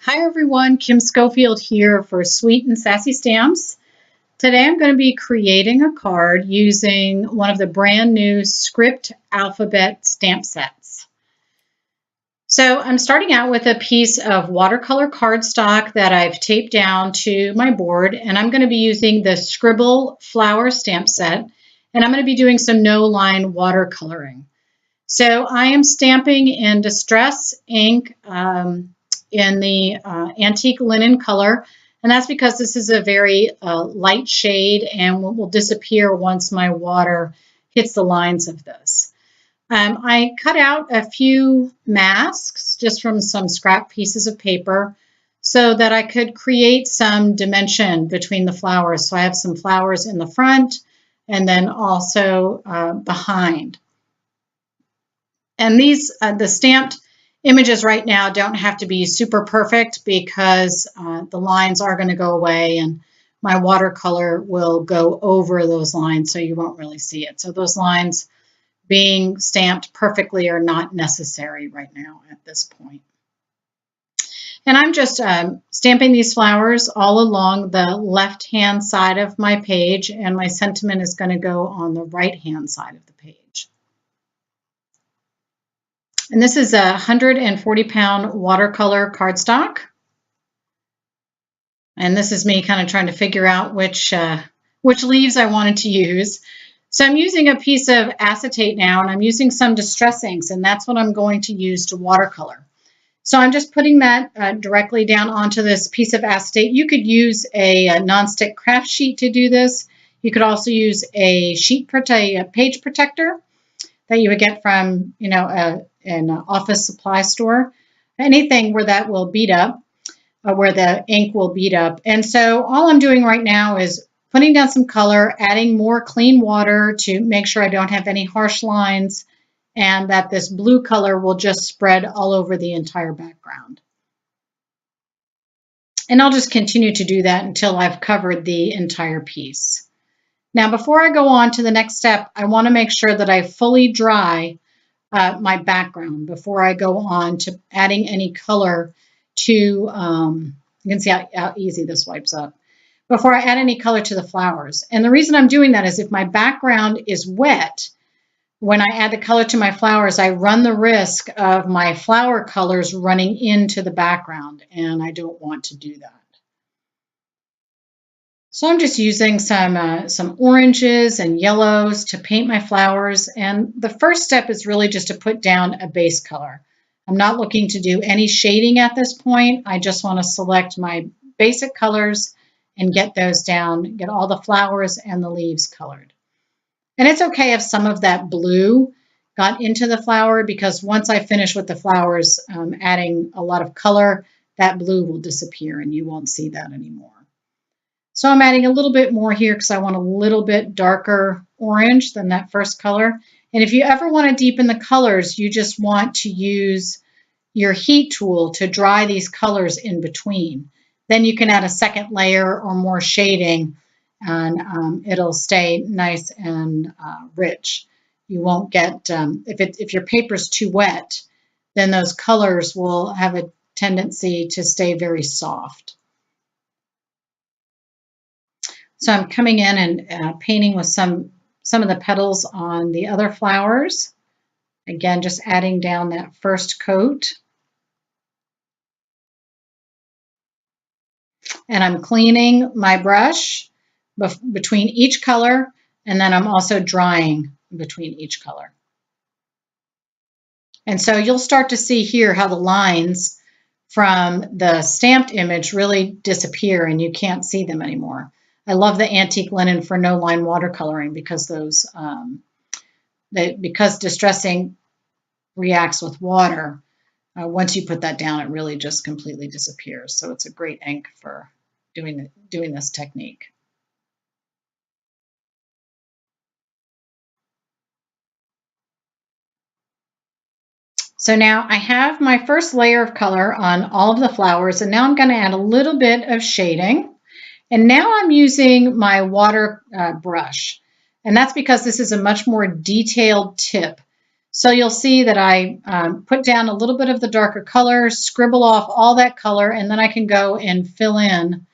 Hi everyone, Kim Schofield here for Sweet and Sassy Stamps. Today I'm going to be creating a card using one of the brand new Script Alphabet stamp sets. So I'm starting out with a piece of watercolor cardstock that I've taped down to my board, and I'm going to be using the Scribble Flower stamp set, and I'm going to be doing some no-line watercoloring. So I am stamping in Distress ink in the antique linen color, and that's because this is a very light shade and will disappear once my water hits the lines of this. I cut out a few masks just from some scrap pieces of paper so that I could create some dimension between the flowers. So I have some flowers in the front and then also behind. And these, the stamped images right now don't have to be super perfect because the lines are going to go away and my watercolor will go over those lines so you won't really see it. So those lines being stamped perfectly are not necessary right now at this point. And I'm just stamping these flowers all along the left-hand side of my page, and my sentiment is going to go on the right-hand side of the page. And this is a 140-pound watercolor cardstock. And this is me kind of trying to figure out which leaves I wanted to use. So I'm using a piece of acetate now, and I'm using some Distress inks, and that's what I'm going to use to watercolor. So I'm just putting that directly down onto this piece of acetate. You could use a nonstick craft sheet to do this. You could also use a page protector that you would get from, an office supply store. Anything where that will bead up, where the ink will bead up. And so all I'm doing right now is putting down some color, adding more clean water to make sure I don't have any harsh lines, and that this blue color will just spread all over the entire background. And I'll just continue to do that until I've covered the entire piece. Now, before I go on to the next step, I want to make sure that I fully dry my background before I go on to adding any color to, you can see how easy this wipes up, before I add any color to the flowers. And the reason I'm doing that is if my background is wet, when I add the color to my flowers, I run the risk of my flower colors running into the background, and I don't want to do that. So I'm just using some oranges and yellows to paint my flowers. And the first step is really just to put down a base color. I'm not looking to do any shading at this point. I just want to select my basic colors and get those down, get all the flowers and the leaves colored. And it's okay if some of that blue got into the flower, because once I finish with the flowers, adding a lot of color, that blue will disappear and you won't see that anymore. So I'm adding a little bit more here because I want a little bit darker orange than that first color. And if you ever want to deepen the colors, you just want to use your heat tool to dry these colors in between. Then you can add a second layer or more shading, and it'll stay nice and rich. You won't get, if your paper's too wet, then those colors will have a tendency to stay very soft. So I'm coming in and painting with some of the petals on the other flowers. Again, just adding down that first coat. And I'm cleaning my brush between each color, and then I'm also drying between each color. And so you'll start to see here how the lines from the stamped image really disappear and you can't see them anymore. I love the antique linen for no line watercoloring because those, because Distress ink reacts with water. Once you put that down, it really just completely disappears. So it's a great ink for doing this technique. So now I have my first layer of color on all of the flowers, and now I'm going to add a little bit of shading. And now I'm using my water brush, and that's because this is a much more detailed tip. So you'll see that I put down a little bit of the darker color, scribble off all that color, and then I can go and fill in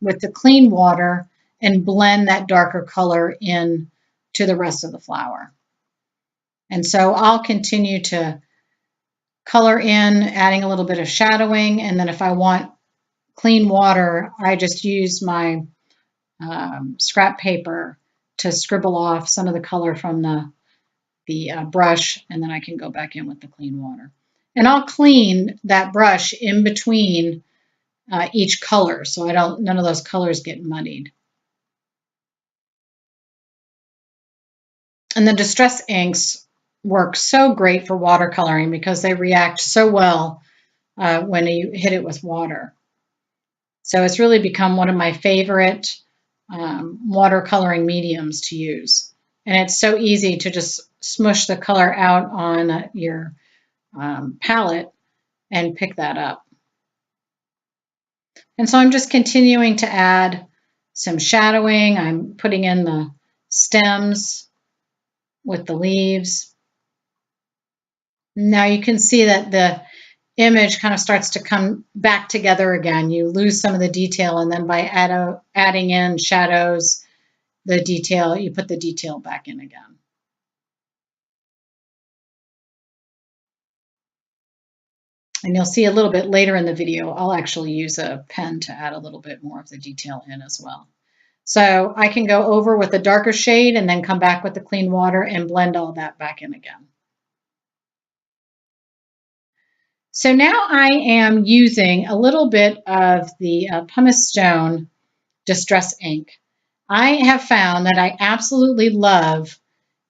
with the clean water and blend that darker color in to the rest of the flower. And so I'll continue to color in, adding a little bit of shadowing, and then if I want clean water, I just use my scrap paper to scribble off some of the color from the brush, and then I can go back in with the clean water. And I'll clean that brush in between each color so none of those colors get muddied. And the Distress inks work so great for watercoloring because they react so well when you hit it with water. So it's really become one of my favorite watercoloring mediums to use. And it's so easy to just smush the color out on your palette and pick that up. And so I'm just continuing to add some shadowing. I'm putting in the stems with the leaves. Now you can see that the image kind of starts to come back together again. You lose some of the detail, and then by adding in shadows, the detail, you put the detail back in again. And you'll see a little bit later in the video, I'll actually use a pen to add a little bit more of the detail in as well. So I can go over with a darker shade and then come back with the clean water and blend all that back in again. So now I am using a little bit of the Pumice Stone Distress ink. I have found that I absolutely love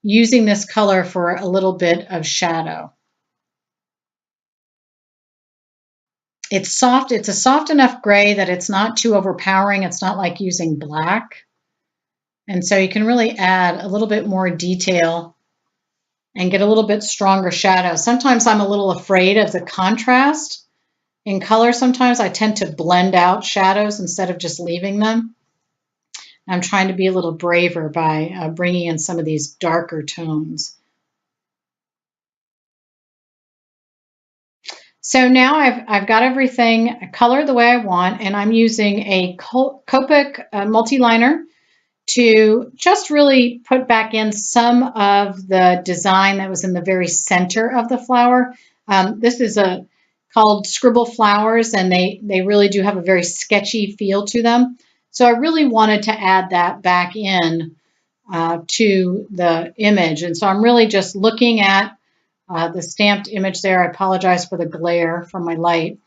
using this color for a little bit of shadow. It's soft. It's a soft enough gray that it's not too overpowering. It's not like using black. And so you can really add a little bit more detail and get a little bit stronger shadow. Sometimes I'm a little afraid of the contrast in color. Sometimes I tend to blend out shadows instead of just leaving them. I'm trying to be a little braver by bringing in some of these darker tones. So now I've got everything colored the way I want, and I'm using a Copic multi-liner to just really put back in some of the design that was in the very center of the flower. This is called Scribble Flowers, and they really do have a very sketchy feel to them. So I really wanted to add that back in to the image. And so I'm really just looking at the stamped image there. I apologize for the glare from my light.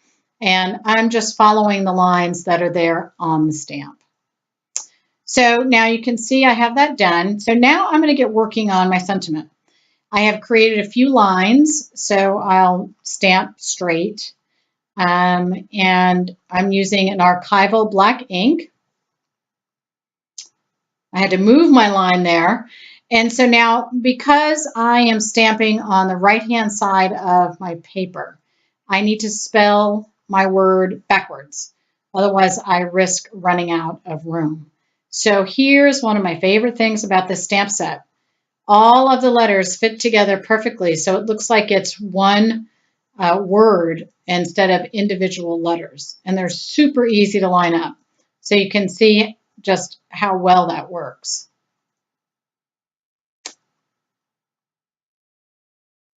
And I'm just following the lines that are there on the stamp. So now you can see I have that done. So now I'm going to get working on my sentiment. I have created a few lines, so I'll stamp straight. And I'm using an archival black ink. I had to move my line there. And so now, because I am stamping on the right-hand side of my paper, I need to spell my word backwards. Otherwise, I risk running out of room. So here's one of my favorite things about this stamp set. All of the letters fit together perfectly, so it looks like it's one word instead of individual letters. And they're super easy to line up. So you can see just how well that works.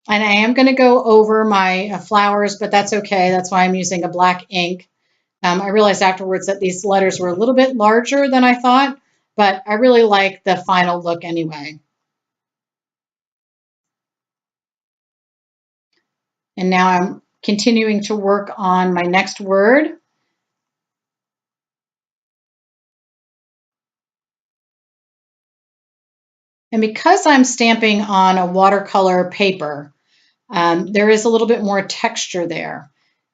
And I am going to go over my flowers, but that's okay. That's why I'm using a black ink. I realized afterwards that these letters were a little bit larger than I thought, but I really like the final look anyway. And now I'm continuing to work on my next word. And because I'm stamping on a watercolor paper, there is a little bit more texture there.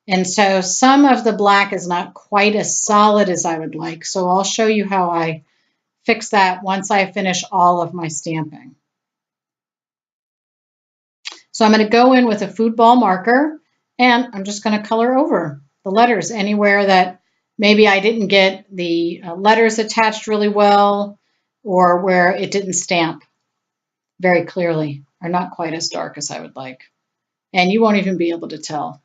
And so some of the black is not quite as solid as I would like. So I'll show you how I fix that once I finish all of my stamping. So I'm going to go in with a food ball marker, and I'm just going to color over the letters anywhere that maybe I didn't get the letters attached really well, or where it didn't stamp very clearly. are not quite as dark as I would like. And you won't even be able to tell.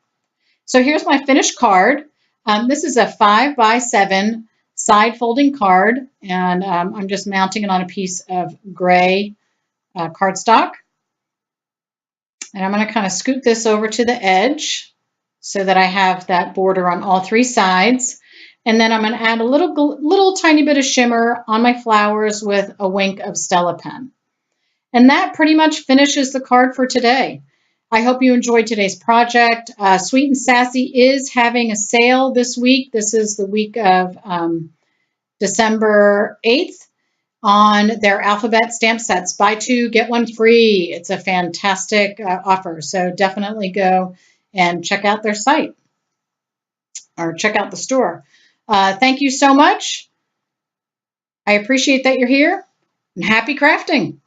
So here's my finished card. This is a 5x7 side folding card, and I'm just mounting it on a piece of gray cardstock. And I'm going to kind of scoot this over to the edge so that I have that border on all three sides. And then I'm going to add a little tiny bit of shimmer on my flowers with a wink of Stella Pen. And that pretty much finishes the card for today. I hope you enjoyed today's project. Sweet and Sassy is having a sale this week. This is the week of December 8th on their alphabet stamp sets. Buy two, get one free. It's a fantastic offer. So definitely go and check out their site or check out the store. Thank you so much. I appreciate that you're here, and happy crafting.